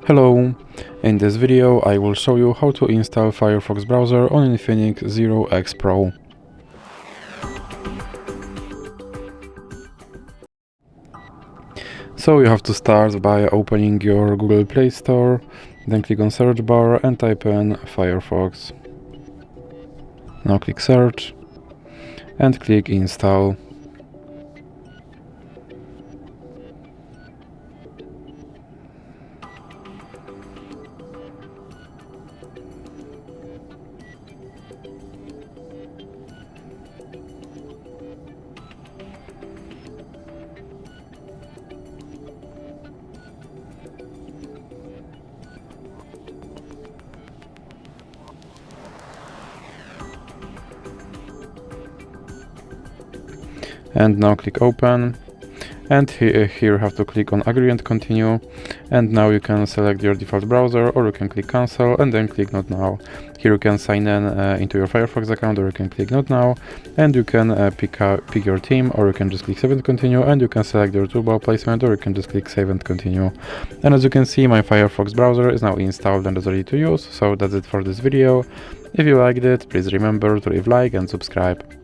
Hello! In this video I will show you how to install Firefox browser on INFINIX Zero X Pro. So you have to start by opening your Google Play Store, then click on search bar and type in Firefox. Now click search and click install. And now click open, and here you have to click on agree and continue, and now you can select your default browser, or you can click cancel and then click not now. Here you can sign in into your Firefox account, or you can click not now, and you can pick your theme, or you can just click save and continue, and you can select your toolbar placement, or you can just click save and continue. And as you can see, my Firefox browser is now installed and is ready to use. So that's it for this video. If you liked it, please remember to leave a like and subscribe.